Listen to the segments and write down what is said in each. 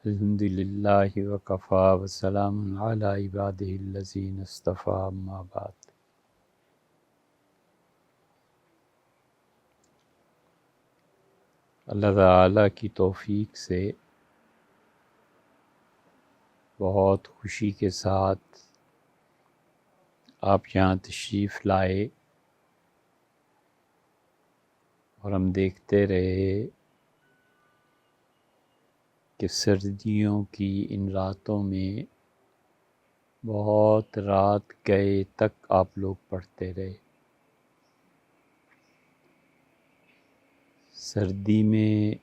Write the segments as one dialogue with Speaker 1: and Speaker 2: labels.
Speaker 1: الحمد للہ وکفا وسلام علی عبادہ الذین اصطفیٰ اما بعد۔ اللہ تعالیٰ کی توفیق سے بہت خوشی کے ساتھ آپ یہاں تشریف لائے اور ہم دیکھتے رہے کہ سردیوں کی ان راتوں میں بہت رات گئے تک آپ لوگ پڑھتے رہے۔ سردی میں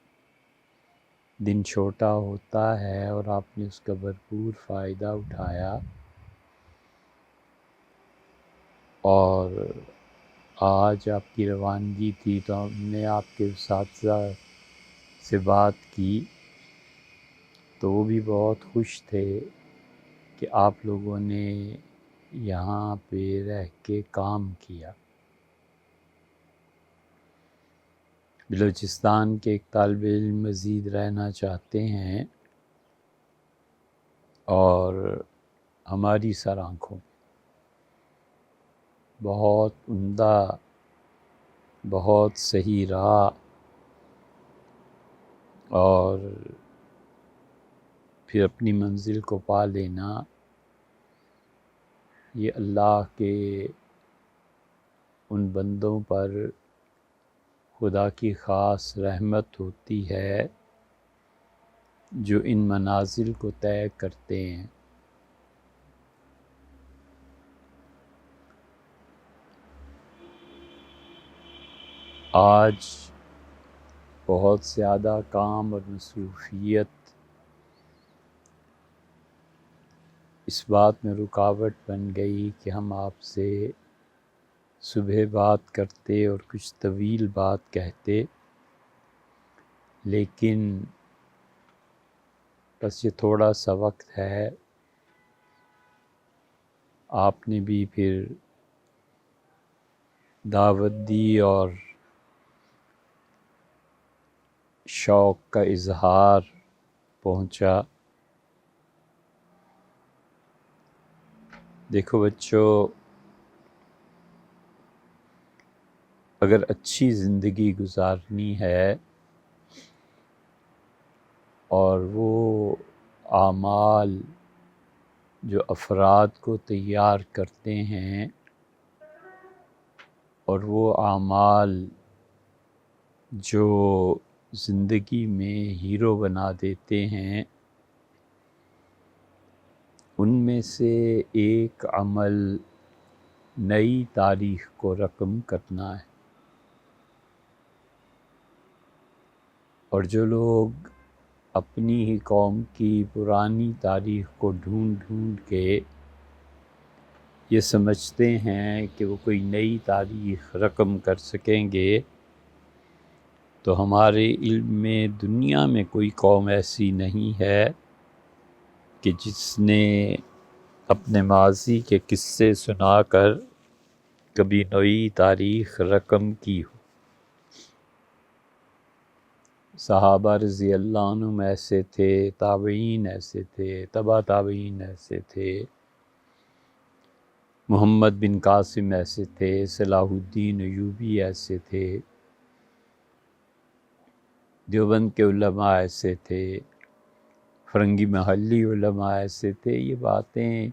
Speaker 1: دن چھوٹا ہوتا ہے اور آپ نے اس کا بھرپور فائدہ اٹھایا، اور آج آپ کی روانگی تھی تو ہم نے آپ کے اساتذہ سے بات کی تو وہ بھی بہت خوش تھے کہ آپ لوگوں نے یہاں پہ رہ کے کام کیا۔ بلوچستان کے ایک طالب علم مزید رہنا چاہتے ہیں اور ہماری سر آنکھوں میں بہت عمدہ، بہت صحیح راہ اور پھر اپنی منزل کو پا لینا، یہ اللہ کے ان بندوں پر خدا کی خاص رحمت ہوتی ہے جو ان منازل کو طے کرتے ہیں۔ آج بہت زیادہ کام اور مصروفیت اس بات میں رکاوٹ بن گئی کہ ہم آپ سے صبح بات کرتے اور کچھ طویل بات کہتے، لیکن بس یہ تھوڑا سا وقت ہے۔ آپ نے بھی پھر دعوت دی اور شوق کا اظہار پہنچا۔ دیکھو بچوں، اگر اچھی زندگی گزارنی ہے اور وہ اعمال جو افراد کو تیار کرتے ہیں اور وہ اعمال جو زندگی میں ہیرو بنا دیتے ہیں، ان میں سے ایک عمل نئی تاریخ کو رقم کرنا ہے۔ اور جو لوگ اپنی ہی قوم کی پرانی تاریخ کو ڈھونڈ ڈھونڈ کے یہ سمجھتے ہیں کہ وہ کوئی نئی تاریخ رقم کر سکیں گے، تو ہمارے علم میں دنیا میں کوئی قوم ایسی نہیں ہے کہ جس نے اپنے ماضی کے قصے سنا کر کبھی نئی تاریخ رقم کی ہو۔ صحابہ رضی اللہ عنہم ایسے تھے، تابعین ایسے تھے، تبع تابعین ایسے تھے، محمد بن قاسم ایسے تھے، صلاح الدین ایوبی ایسے تھے، دیوبند کے علماء ایسے تھے، فرنگی محلی علماء ایسے تھے۔ یہ باتیں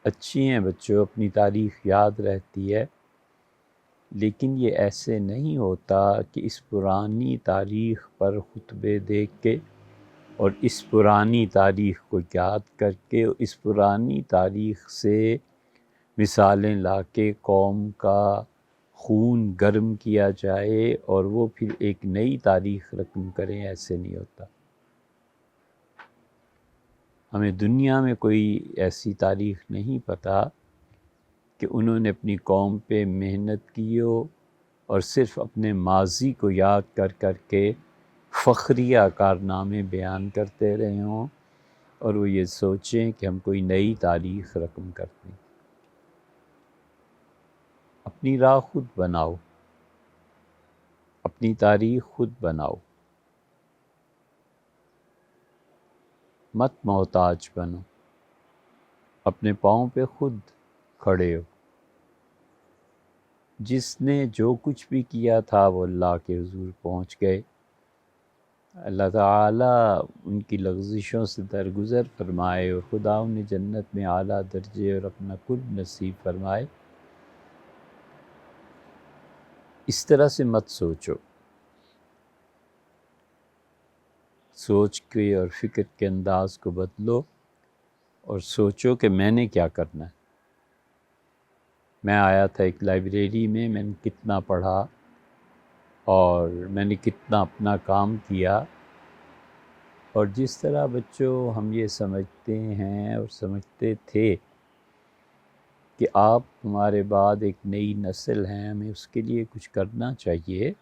Speaker 1: اچھی ہیں بچوں، اپنی تاریخ یاد رہتی ہے، لیکن یہ ایسے نہیں ہوتا کہ اس پرانی تاریخ پر خطبے دے کے اور اس پرانی تاریخ کو یاد کر کے اس پرانی تاریخ سے مثالیں لا کے قوم کا خون گرم کیا جائے اور وہ پھر ایک نئی تاریخ رقم کریں، ایسے نہیں ہوتا۔ ہمیں دنیا میں کوئی ایسی تاریخ نہیں پتہ کہ انہوں نے اپنی قوم پہ محنت کی ہو اور صرف اپنے ماضی کو یاد کر کر کے فخریہ کارنامے بیان کرتے رہے ہوں اور وہ یہ سوچیں کہ ہم کوئی نئی تاریخ رقم کرتے ہیں۔ اپنی راہ خود بناؤ، اپنی تاریخ خود بناؤ۔ مت محتاج بنو، اپنے پاؤں پہ خود کھڑے ہو۔ جس نے جو کچھ بھی کیا تھا وہ اللہ کے حضور پہنچ گئے۔ اللہ تعالیٰ ان کی لغزشوں سے درگزر فرمائے اور خدا انہیں جنت میں اعلیٰ درجے اور اپنا قرب نصیب فرمائے۔ اس طرح سے مت سوچو، سوچ کے اور فکر کے انداز کو بدلو اور سوچو کہ میں نے کیا کرنا ہے۔ میں آیا تھا ایک لائبریری میں نے کتنا پڑھا اور میں نے کتنا اپنا کام کیا، اور جس طرح بچوں ہم یہ سمجھتے ہیں اور سمجھتے تھے کہ آپ ہمارے بعد ایک نئی نسل ہیں، ہمیں اس کے لیے کچھ کرنا چاہیے،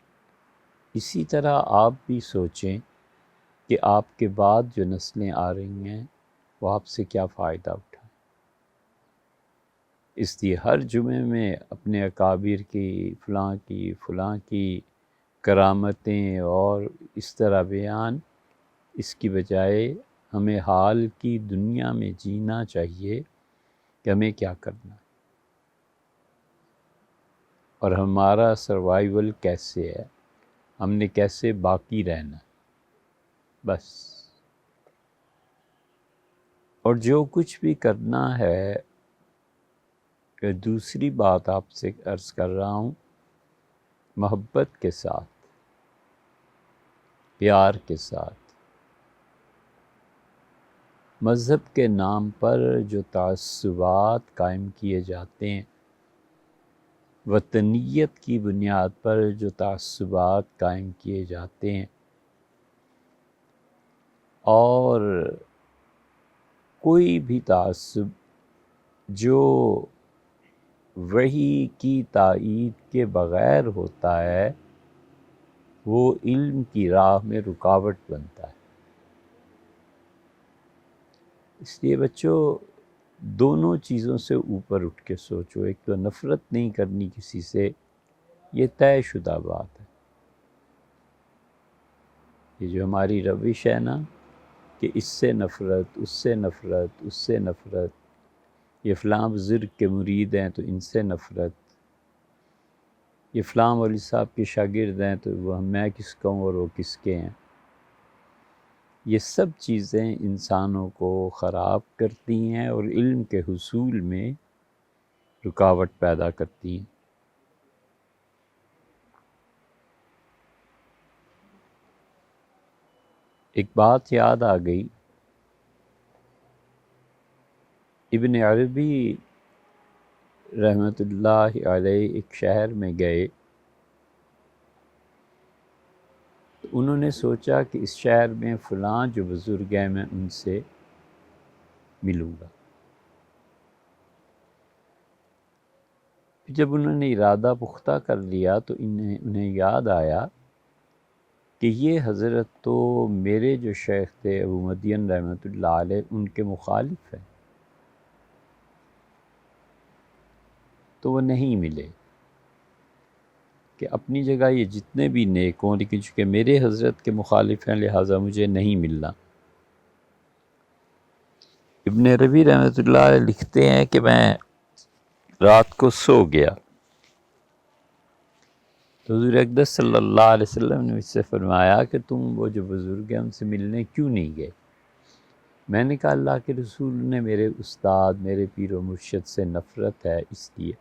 Speaker 1: اسی طرح آپ بھی سوچیں کہ آپ کے بعد جو نسلیں آ رہی ہیں وہ آپ سے کیا فائدہ اٹھائیں۔ اس لیے ہر جمعے میں اپنے اکابر کی فلاں کی کرامتیں اور اس طرح بیان، اس کی بجائے ہمیں حال کی دنیا میں جینا چاہیے کہ ہمیں کیا کرنا ہے اور ہمارا سروائیول کیسے ہے، ہم نے کیسے باقی رہنا، بس۔ اور جو کچھ بھی کرنا ہے، کہ دوسری بات آپ سے عرض کر رہا ہوں، محبت کے ساتھ، پیار کے ساتھ۔ مذہب کے نام پر جو تعصبات قائم کیے جاتے ہیں، وطنیت کی بنیاد پر جو تعصبات قائم کیے جاتے ہیں، اور کوئی بھی تعصب جو وحی کی تائید کے بغیر ہوتا ہے، وہ علم کی راہ میں رکاوٹ بنتا ہے۔ اس لیے بچوں دونوں چیزوں سے اوپر اٹھ کے سوچو۔ ایک تو نفرت نہیں کرنی کسی سے، یہ طے شدہ بات ہے۔ یہ جو ہماری روش ہے نا کہ اس سے نفرت، اس سے نفرت، اس سے نفرت، یہ فلاں بزرگ کے مرید ہیں تو ان سے نفرت، یہ فلاں مولوی صاحب کے شاگرد ہیں تو وہ میں کس کا ہوں اور وہ کس کے ہیں، یہ سب چیزیں انسانوں کو خراب کرتی ہیں اور علم کے حصول میں رکاوٹ پیدا کرتی ہیں۔ ایک بات یاد آ گئی، ابن عربی رحمۃ اللہ علیہ ایک شہر میں گئے، تو انہوں نے سوچا کہ اس شہر میں فلاں جو بزرگ ہیں میں ان سے ملوں گا۔ جب انہوں نے ارادہ پختہ کر لیا تو انہیں یاد آیا کہ یہ حضرت تو میرے جو شیخ تھے ابو مدین رحمۃ اللہ علیہ ان کے مخالف ہیں، تو وہ نہیں ملے کہ اپنی جگہ یہ جتنے بھی نیک ہوں، لیکن چونکہ میرے حضرت کے مخالف ہیں لہٰذا مجھے نہیں ملنا۔ ابن عربی رحمۃ اللہ علیہ لکھتے ہیں کہ میں رات کو سو گیا تو حضور اقدس صلی اللہ علیہ وسلم نے مجھ سے فرمایا کہ تم وہ جو بزرگ ہیں ان سے ملنے کیوں نہیں گئے؟ میں نے کہا اللہ کے رسول نے میرے استاد میرے پیر و مرشد سے نفرت ہے اس لیے۔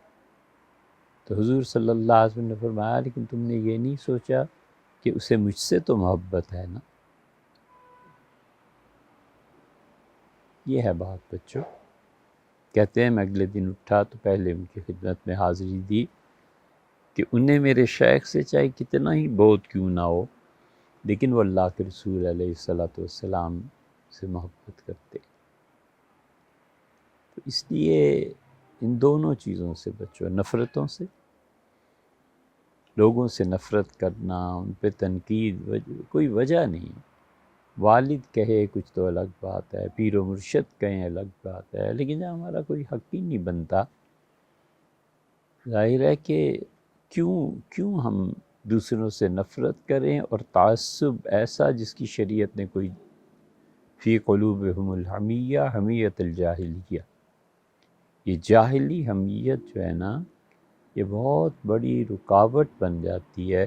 Speaker 1: تو حضور صلی اللہ علیہ وسلم نے فرمایا لیکن تم نے یہ نہیں سوچا کہ اسے مجھ سے تو محبت ہے نا۔ یہ ہے بات بچوں۔ کہتے ہیں میں اگلے دن اٹھا تو پہلے ان کی خدمت میں حاضری دی کہ انہیں میرے شیخ سے چاہے کتنا ہی بہت کیوں نہ ہو، لیکن وہ اللہ کے رسول علیہ الصلوۃ والسلام سے محبت کرتے۔ تو اس لیے ان دونوں چیزوں سے بچو، نفرتوں سے، لوگوں سے نفرت کرنا، ان پہ تنقید، کوئی وجہ نہیں۔ والد کہے کچھ تو الگ بات ہے، پیر و مرشد کہیں الگ بات ہے، لیکن جب ہمارا کوئی حق ہی نہیں بنتا، ظاہر ہے کہ کیوں ہم دوسروں سے نفرت کریں اور تعصب ایسا جس کی شریعت نے کوئی فی قلوبہم الحمیہ حمیت الجاہلیہ، یہ جاہلی حمیت جو ہے نا یہ بہت بڑی رکاوٹ بن جاتی ہے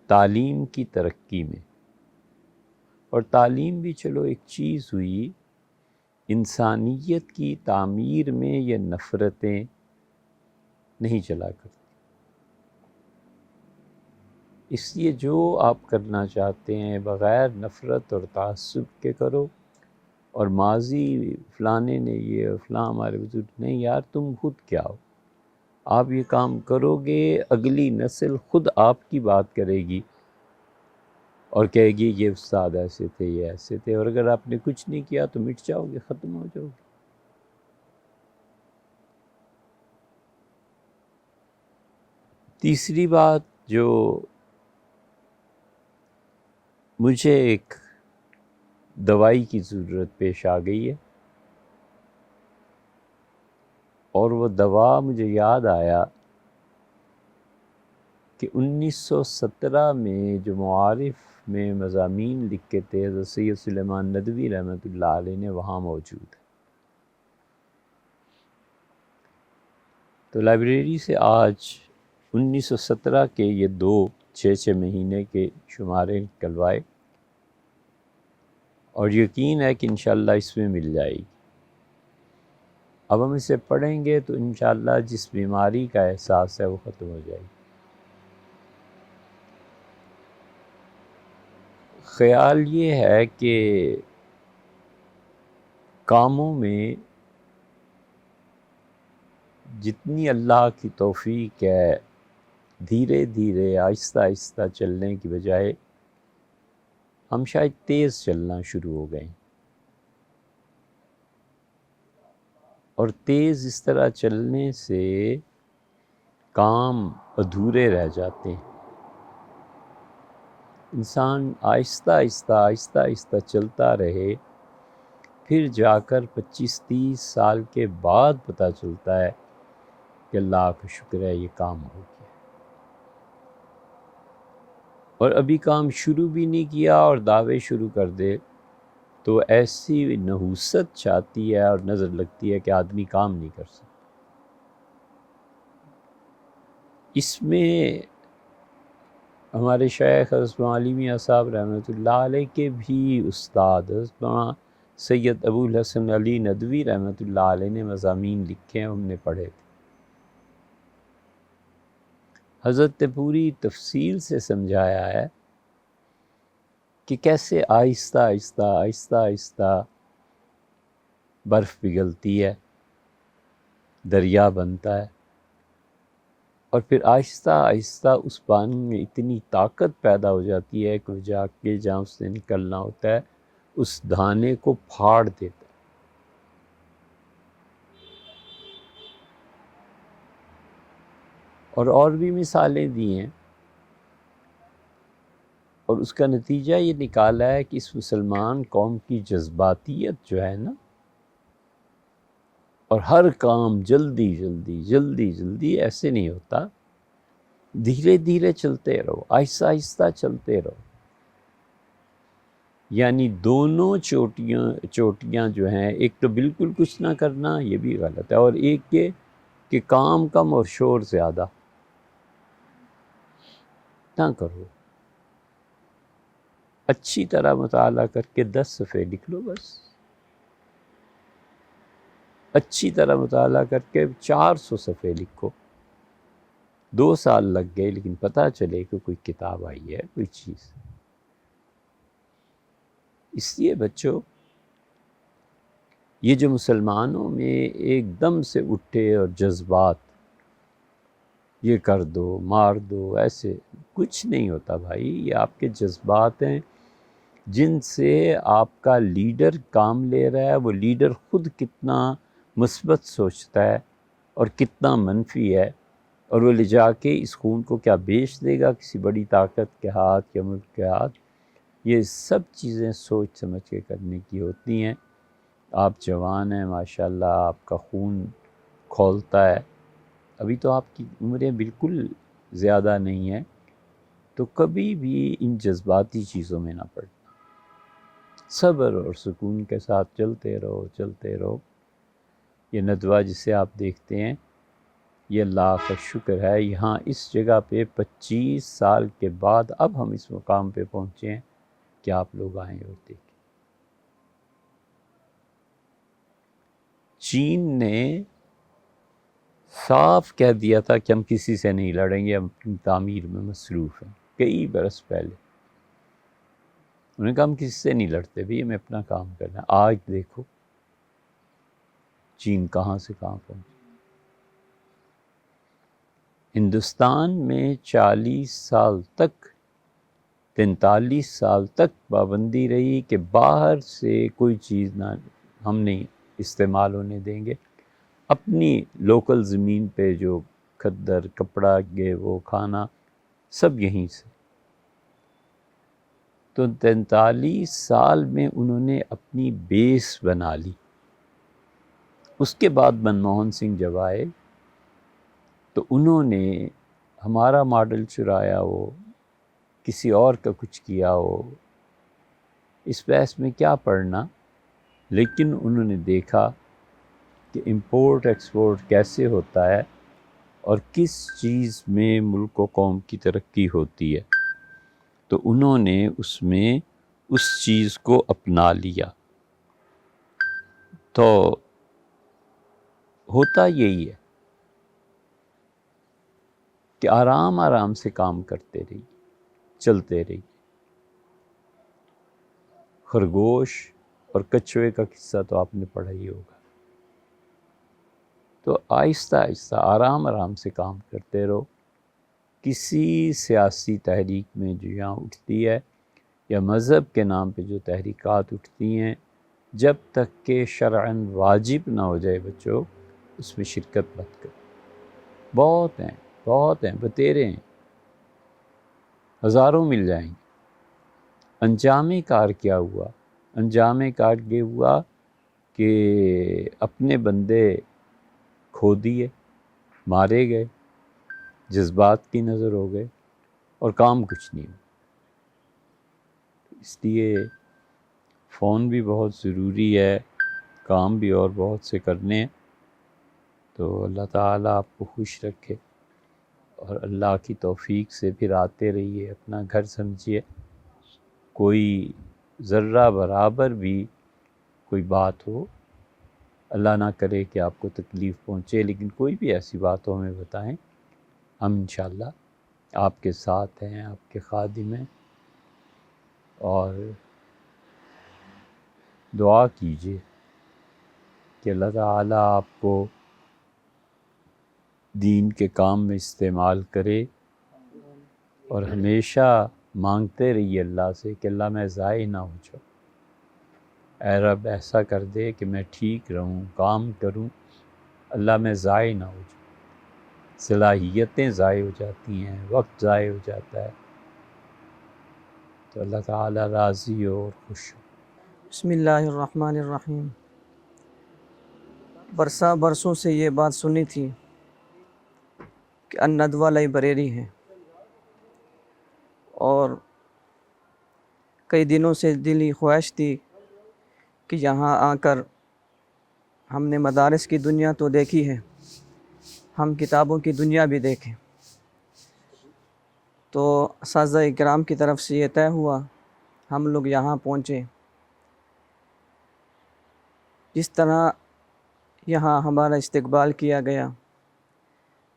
Speaker 1: تعلیم کی ترقی میں۔ اور تعلیم بھی چلو ایک چیز ہوئی، انسانیت کی تعمیر میں یہ نفرتیں نہیں چلا کرتی۔ اس لیے جو آپ کرنا چاہتے ہیں بغیر نفرت اور تعصب کے کرو، اور ماضی فلانے نے یہ فلاں ہمارے بزرگ نہیں، یار تم خود کیا ہو؟ آپ یہ کام کرو گے اگلی نسل خود آپ کی بات کرے گی اور کہے گی یہ استاد ایسے تھے، یہ ایسے تھے، اور اگر آپ نے کچھ نہیں کیا تو مٹ جاؤ گے، ختم ہو جاؤ گے۔ تیسری بات جو مجھے ایک دوائی کی ضرورت پیش آ گئی ہے، اور وہ دوا مجھے یاد آیا کہ 1917 میں جو معارف میں مضامین لکھے تھے حضرت سید سلیمان ندوی رحمۃ اللہ علیہ نے، وہاں موجود ہے۔ تو لائبریری سے آج 1917 کے یہ 6 مہینے کے شمارے نکلوائے، اور یقین ہے کہ انشاءاللہ اس میں مل جائے گی۔ اب ہم اسے پڑھیں گے تو انشاءاللہ جس بیماری کا احساس ہے وہ ختم ہو جائے گی۔ خیال یہ ہے کہ کاموں میں جتنی اللہ کی توفیق ہے، دھیرے دھیرے آہستہ آہستہ چلنے کی بجائے ہم شاید تیز چلنا شروع ہو گئے، اور تیز اس طرح چلنے سے کام ادھورے رہ جاتے ہیں۔ انسان آہستہ آہستہ آہستہ آہستہ چلتا رہے، پھر جا کر 25-30 سال کے بعد پتہ چلتا ہے کہ اللہ کا شکر ہے یہ کام ہو گیا، اور ابھی کام شروع بھی نہیں کیا اور دعوے شروع کر دے تو ایسی نحوست چھاتی ہے اور نظر لگتی ہے کہ آدمی کام نہیں کر سکتا۔ اس میں ہمارے شیخ حضرت علی میاں صاحب رحمۃ اللہ علیہ کے بھی استاد حضرت سید ابو الحسن علی ندوی رحمۃ اللہ علیہ نے مضامین لکھے ہیں، ہم نے پڑھے تھے۔ حضرت نے پوری تفصیل سے سمجھایا ہے کہ کیسے آہستہ آہستہ آہستہ آہستہ برف پگھلتی ہے، دریا بنتا ہے، اور پھر آہستہ آہستہ اس پانی میں اتنی طاقت پیدا ہو جاتی ہے کہ وہ جا کے جہاں اس نے نکلنا ہوتا ہے اس دھانے کو پھاڑ دیتا ہے۔ اور بھی مثالیں دی ہیں، اور اس کا نتیجہ یہ نکالا ہے کہ اس مسلمان قوم کی جذباتیت جو ہے نا، اور ہر کام جلدی جلدی جلدی جلدی ایسے نہیں ہوتا، دھیرے دھیرے چلتے رہو، آہستہ آہستہ چلتے رہو۔ یعنی دونوں چوٹیاں جو ہیں، ایک تو بالکل کچھ نہ کرنا، یہ بھی غلط ہے، اور ایک یہ کہ کام کم اور شور زیادہ نہ کرو۔ اچھی طرح مطالعہ کر کے 10 صفحے لکھ لو بس، اچھی طرح مطالعہ کر کے 400 صفحے لکھو، 2 سال لگ گئے لیکن پتہ چلے کہ کوئی کتاب آئی ہے، کوئی چیز۔ اس لیے بچوں، یہ جو مسلمانوں میں ایک دم سے اٹھے اور جذبات، یہ کر دو مار دو، ایسے کچھ نہیں ہوتا بھائی، یہ آپ کے جذبات ہیں جن سے آپ کا لیڈر کام لے رہا ہے، وہ لیڈر خود کتنا مثبت سوچتا ہے اور کتنا منفی ہے، اور وہ لے جا کے اس خون کو کیا بیچ دے گا کسی بڑی طاقت کے ہاتھ یا ملک کے ہاتھ۔ یہ سب چیزیں سوچ سمجھ کے کرنے کی ہوتی ہیں۔ آپ جوان ہیں ماشاءاللہ، آپ کا خون کھولتا ہے، ابھی تو آپ کی عمریں بالکل زیادہ نہیں ہیں، تو کبھی بھی ان جذباتی چیزوں میں نہ پڑنا، صبر اور سکون کے ساتھ چلتے رہو. یہ ندوہ جسے آپ دیکھتے ہیں، یہ اللہ کا شکر ہے، یہاں اس جگہ پہ 25 سال کے بعد اب ہم اس مقام پہ پہنچے ہیں کہ آپ لوگ آئیں اور دیکھیں. چین نے صاف کہہ دیا تھا کہ ہم کسی سے نہیں لڑیں گے، ہم اپنی تعمیر میں مصروف ہیں. کئی برس پہلے انہوں نے کہا ہم کسی سے نہیں لڑتے بھی، ہمیں اپنا کام کرنا ہے. آج دیکھو چین کہاں سے کہاں پہنچی. ہندوستان میں 40 سال تک 43 سال تک پابندی رہی کہ باہر سے کوئی چیز نہ ہم نہیں استعمال ہونے دیں گے، اپنی لوکل زمین پہ جو کھدر کپڑا گے وہ کھانا سب یہیں سے. تو 43 سال میں انہوں نے اپنی بیس بنا لی. اس کے بعد منموہن سنگھ جب آئے تو انہوں نے ہمارا ماڈل چرایا ہو، کسی اور کا کچھ کیا ہو، اس بحث میں کیا پڑھنا، لیکن انہوں نے دیکھا کہ امپورٹ ایکسپورٹ کیسے ہوتا ہے اور کس چیز میں ملک و قوم کی ترقی ہوتی ہے، تو انہوں نے اس میں اس چیز کو اپنا لیا. تو ہوتا یہی ہے کہ آرام آرام سے کام کرتے رہیے، چلتے رہیے. خرگوش اور کچھوے کا قصہ تو آپ نے پڑھا ہی ہوگا. تو آہستہ آہستہ آرام آرام سے کام کرتے رہو. کسی سیاسی تحریک میں جو یہاں اٹھتی ہے یا مذہب کے نام پہ جو تحریکات اٹھتی ہیں، جب تک کہ شرعاً واجب نہ ہو جائے بچوں، اس میں شرکت مت کرو. بہت ہیں، بتیرے ہیں، ہزاروں مل جائیں گے. انجام کار کیا ہوا؟ انجام کار یہ ہوا کہ اپنے بندے کھو دیے، مارے گئے، جذبات کی نظر ہو گئے اور کام کچھ نہیں ہوا. اس لیے فون بھی بہت ضروری ہے، کام بھی اور بہت سے کرنے ہیں. تو اللہ تعالیٰ آپ کو خوش رکھے اور اللہ کی توفیق سے پھر آتے رہیے. اپنا گھر سمجھیے. کوئی ذرہ برابر بھی کوئی بات ہو، اللہ نہ کرے کہ آپ کو تکلیف پہنچے، لیکن کوئی بھی ایسی بات ہو ہمیں بتائیں، ہم انشاءاللہ آپ کے ساتھ ہیں، آپ کے خادم ہیں. اور دعا کیجیے کہ اللہ تعالیٰ آپ کو دین کے کام میں استعمال کرے اور ہمیشہ مانگتے رہیے اللہ سے کہ اللہ میں ضائع نہ ہو جاؤں. اے رب ایسا کر دے کہ میں ٹھیک رہوں، کام کروں، اللہ میں ضائع نہ ہو جاؤں. صلاحیتیں ضائع ہو جاتی ہیں، وقت ضائع ہو جاتا ہے. تو اللہ تعالیٰ راضی ہو اور خوش ہو.
Speaker 2: بسم اللہ الرحمن الرحیم. برسوں سے یہ بات سنی تھی کہ الندوہ لائبریری ہے، اور کئی دنوں سے دلی خواہش تھی کہ یہاں آ کر ہم نے مدارس کی دنیا تو دیکھی ہے، ہم کتابوں کی دنیا بھی دیکھیں. تو اساتذہ کرام کی طرف سے یہ طے ہوا، ہم لوگ یہاں پہنچے. جس طرح یہاں ہمارا استقبال کیا گیا،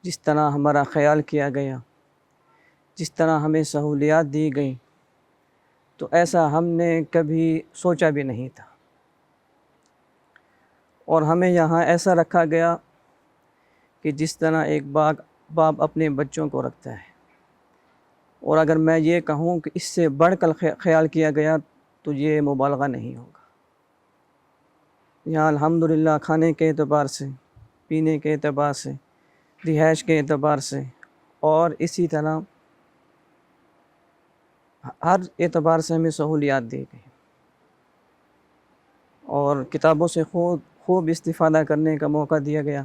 Speaker 2: جس طرح ہمارا خیال کیا گیا، جس طرح ہمیں سہولیات دی گئیں، تو ایسا ہم نے کبھی سوچا بھی نہیں تھا. اور ہمیں یہاں ایسا رکھا گیا کہ جس طرح ایک باپ اپنے بچوں کو رکھتا ہے. اور اگر میں یہ کہوں کہ اس سے بڑھ کر خیال کیا گیا تو یہ مبالغہ نہیں ہوگا. یہاں الحمدللہ کھانے کے اعتبار سے، پینے کے اعتبار سے، رہائش کے اعتبار سے، اور اسی طرح ہر اعتبار سے ہمیں سہولیات دی گئی، اور کتابوں سے خوب استفادہ کرنے کا موقع دیا گیا.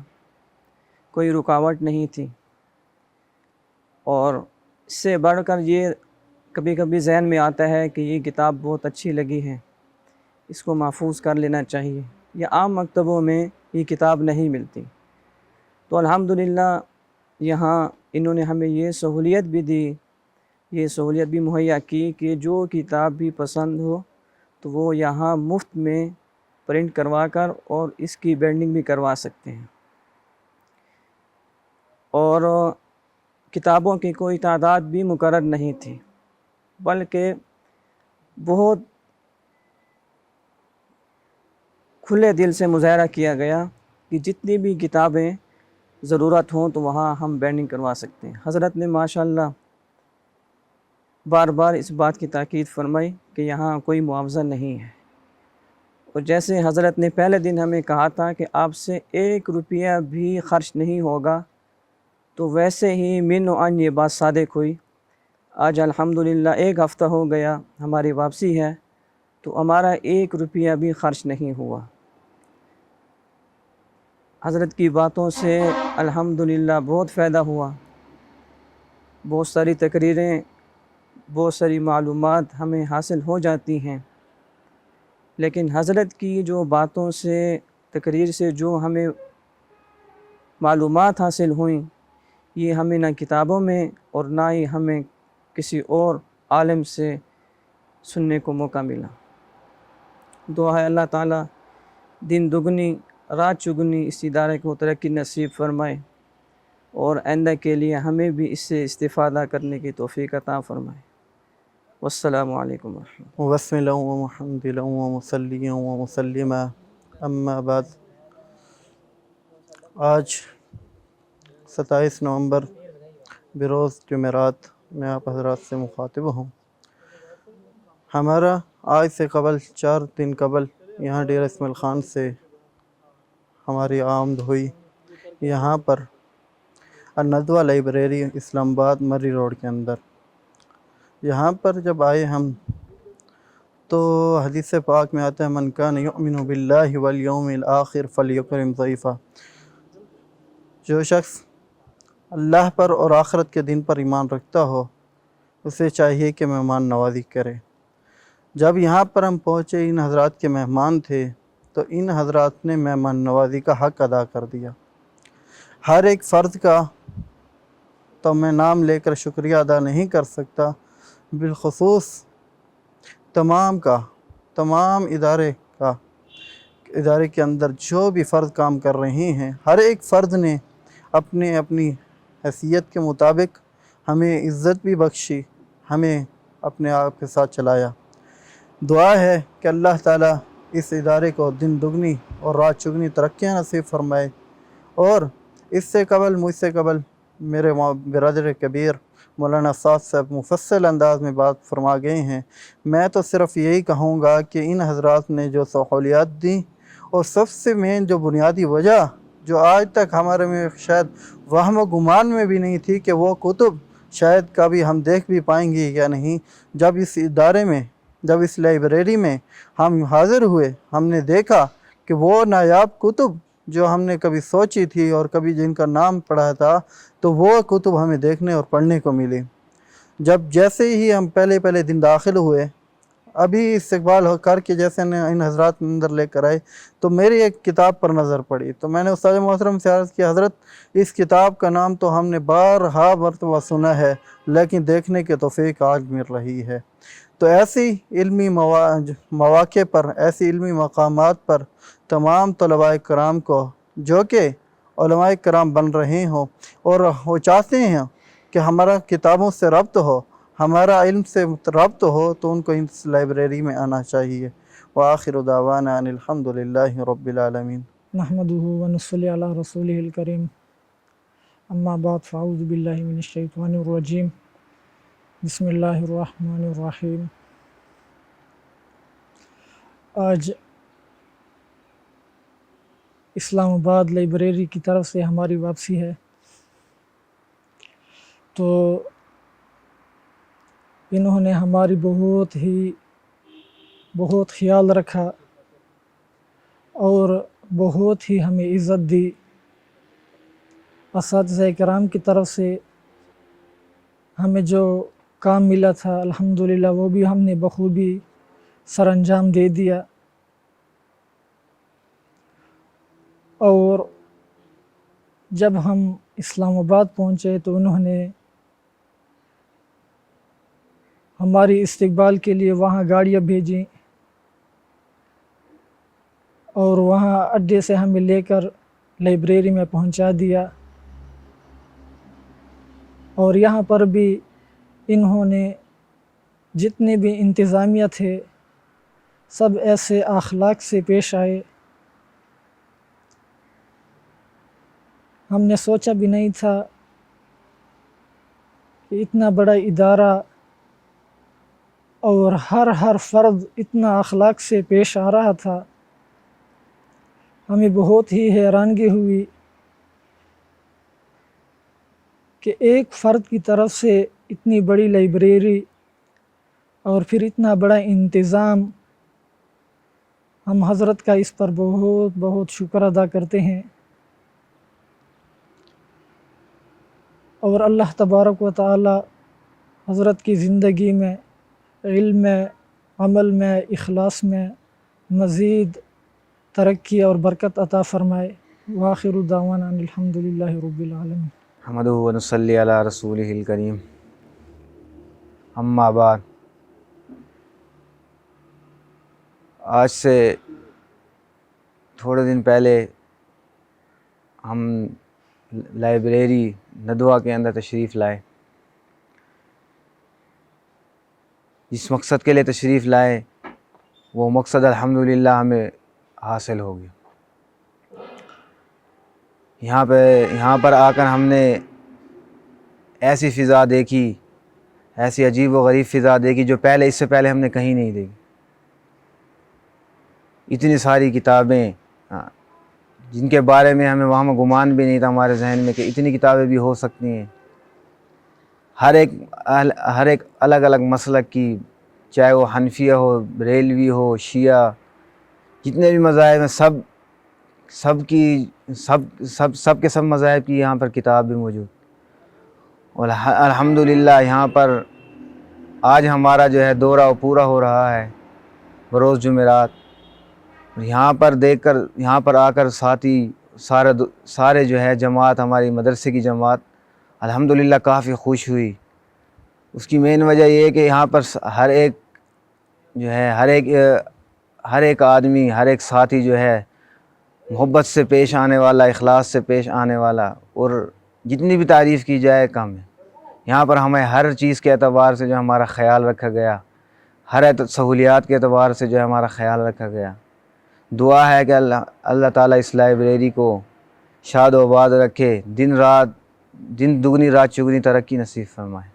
Speaker 2: کوئی رکاوٹ نہیں تھی. اور اس سے بڑھ کر یہ کبھی کبھی ذہن میں آتا ہے کہ یہ کتاب بہت اچھی لگی ہے، اس کو محفوظ کر لینا چاہیے، یا عام مکتبوں میں یہ کتاب نہیں ملتی۔ تو الحمدللہ یہاں انہوں نے ہمیں یہ سہولیت بھی دی، یہ سہولیت بھی مہیا کی کہ جو کتاب بھی پسند ہو تو وہ یہاں مفت میں پرنٹ کروا کر اور اس کی بینڈنگ بھی کروا سکتے ہیں۔ اور کتابوں کی کوئی تعداد بھی مقرر نہیں تھی، بلکہ بہت کھلے دل سے مظاہرہ کیا گیا کہ جتنی بھی کتابیں ضرورت ہوں تو وہاں ہم بینڈنگ کروا سکتے ہیں۔ حضرت نے ماشاءاللہ بار بار اس بات کی تاکید فرمائی کہ یہاں کوئی معاوضہ نہیں ہے، اور جیسے حضرت نے پہلے دن ہمیں کہا تھا کہ آپ سے 1 روپیہ بھی خرچ نہیں ہوگا، تو ویسے ہی من و عن یہ بات صادق ہوئی۔ آج الحمدللہ 1 ہفتہ ہو گیا ہماری واپسی ہے، تو ہمارا 1 روپیہ بھی خرچ نہیں ہوا۔ حضرت کی باتوں سے الحمدللہ بہت فائدہ ہوا، بہت ساری تقریریں، بہت ساری معلومات ہمیں حاصل ہو جاتی ہیں، لیکن حضرت کی جو باتوں سے، تقریر سے جو ہمیں معلومات حاصل ہوئیں، یہ ہمیں نہ کتابوں میں اور نہ ہی ہمیں کسی اور عالم سے سننے کو موقع ملا۔ دعا ہے اللہ تعالیٰ دن دگنی رات چگنی اس ادارے کو ترقی نصیب فرمائے، اور آئندہ کے لیے ہمیں بھی اس سے استفادہ کرنے کی توفیق عطا فرمائے۔ والسلام علیکم ورحمۃ اللہ۔
Speaker 3: بسم اللہ ومحمد ومصلی ومسلم اما بعد۔ آج 27 نومبر بروز جمعرات میں آپ حضرات سے مخاطب ہوں۔ ہمارا آج سے قبل 4 دن قبل یہاں ڈیرہ اسماعیل خان سے ہماری آمد ہوئی، یہاں پر الندوہ لائبریری اسلام آباد مری روڈ کے اندر۔ یہاں پر جب آئے ہم تو حدیث پاک میں آتا ہے من کان یؤمن باللہ والیوم الآخر فلیکرم ضیفہ، جو شخص اللہ پر اور آخرت کے دن پر ایمان رکھتا ہو اسے چاہیے کہ مہمان نوازی کرے۔ جب یہاں پر ہم پہنچے، ان حضرات کے مہمان تھے، تو ان حضرات نے مہمان نوازی کا حق ادا کر دیا۔ ہر ایک فرد کا تو میں نام لے کر شکریہ ادا نہیں کر سکتا، بالخصوص تمام ادارے کے اندر جو بھی فرد کام کر رہے ہیں، ہر ایک فرد نے اپنی حیثیت کے مطابق ہمیں عزت بھی بخشی، ہمیں اپنے آپ کے ساتھ چلایا۔ دعا ہے کہ اللہ تعالیٰ اس ادارے کو دن دگنی اور رات چگنی ترقیاں نصیب فرمائے، اور مجھ سے قبل میرے برادر کبیر مولانا سعد صاحب مفصل انداز میں بات فرما گئے ہیں۔ میں تو صرف یہی کہوں گا کہ ان حضرات نے جو سہولیات دیں، اور سب سے مین جو بنیادی وجہ جو آج تک ہمارے میں شاید وہم و گمان میں بھی نہیں تھی کہ وہ کتب شاید کبھی ہم دیکھ بھی پائیں گے یا نہیں، جب اس ادارے میں، جب اس لائبریری میں ہم حاضر ہوئے، ہم نے دیکھا کہ وہ نایاب کتب جو ہم نے کبھی سوچی تھی اور کبھی جن کا نام پڑھا تھا، تو وہ کتب ہمیں دیکھنے اور پڑھنے کو ملی۔ جیسے ہی ہم پہلے دن داخل ہوئے، ابھی استقبال ہو کر کے جیسے ان حضرات اندر لے کر آئے، تو میری ایک کتاب پر نظر پڑی، تو میں نے استاد محترم سے عرض کیا حضرت اس کتاب کا نام تو ہم نے بارہا مرتبہ سنا ہے، لیکن دیکھنے کے توفیق آج مل رہی ہے۔ تو ایسی علمی مواقع پر، ایسی علمی مقامات پر تمام طلباء کرام کو جو کہ علماء کرام بن رہے ہوں اور وہ چاہتے ہیں کہ ہمارا کتابوں سے ربط ہو، ہمارا علم سے ربط ہو، تو ان کو اس لائبریری میں آنا چاہیے۔ وآخر دعوانا ان الحمد للہ رب العالمین۔
Speaker 4: نحمده ونصلی علی رسولہ الکریم، اما بعد فاعوذ باللہ من الشیطان الرجیم، بسم اللہ الرحمن الرحیم۔ آج اسلام آباد لائبریری کی طرف سے ہماری واپسی ہے، تو انہوں نے ہماری بہت خیال رکھا اور بہت ہی ہمیں عزت دی۔ اساتذہ کرام کی طرف سے ہمیں جو کام ملا تھا الحمدللہ وہ بھی ہم نے بخوبی سر انجام دے دیا، اور جب ہم اسلام آباد پہنچے تو انہوں نے ہماری استقبال کے لیے وہاں گاڑیاں بھیجیں اور وہاں اڈے سے ہمیں لے کر لائبریری میں پہنچا دیا، اور یہاں پر بھی انہوں نے جتنے بھی انتظامیہ تھے سب ایسے اخلاق سے پیش آئے، ہم نے سوچا بھی نہیں تھا کہ اتنا بڑا ادارہ اور ہر فرد اتنا اخلاق سے پیش آ رہا تھا۔ ہمیں بہت ہی حیرانگی ہوئی کہ ایک فرد کی طرف سے اتنی بڑی لائبریری اور پھر اتنا بڑا انتظام، ہم حضرت کا اس پر بہت بہت شکر ادا کرتے ہیں، اور اللہ تبارک و تعالی حضرت کی زندگی میں علم میں، عمل میں، اخلاص میں مزید ترقی اور برکت عطا فرمائے۔ وآخر دعوانا ان الحمدللہ رب العالمین۔
Speaker 5: نحمدہ و نصلی علی رسولہ الکریم، اما بعد۔ آج سے تھوڑے دن پہلے ہم لائبریری ندوہ کے اندر تشریف لائے۔ جس مقصد کے لیے تشریف لائے وہ مقصد الحمدللہ ہمیں حاصل ہو گیا۔ یہاں پر آ کر ہم نے ایسی فضا دیکھی، ایسی عجیب و غریب فضا دیکھی جو اس سے پہلے ہم نے کہیں نہیں دیکھی۔ اتنی ساری کتابیں جن کے بارے میں ہمیں وہاں گمان بھی نہیں تھا ہمارے ذہن میں کہ اتنی کتابیں بھی ہو سکتی ہیں، ہر ایک الگ الگ مسلک کی، چاہے وہ حنفیہ ہو، بریلوی ہو، شیعہ، جتنے بھی مذاہب ہیں سب کے سب مذاہب کی یہاں پر کتاب بھی موجود۔ اور الحمدللہ یہاں پر آج ہمارا جو ہے دورہ پورا ہو رہا ہے بروز جمعرات۔ یہاں پر آ کر ساتھی سارے جو ہے جماعت، ہماری مدرسے کی جماعت الحمدللہ کافی خوش ہوئی۔ اس کی مین وجہ یہ ہے کہ یہاں پر ہر ایک آدمی، ہر ایک ساتھی جو ہے محبت سے پیش آنے والا، اخلاص سے پیش آنے والا، اور جتنی بھی تعریف کی جائے کم ہے۔ یہاں پر ہمیں ہر چیز کے اعتبار سے جو ہمارا خیال رکھا گیا، ہر سہولیات کے اعتبار سے جو ہمارا خیال رکھا گیا۔ دعا ہے کہ اللہ تعالیٰ اس لائبریری کو شاد و آباد رکھے، دن دگنی رات چگنی ترقی نصیب فرمائے۔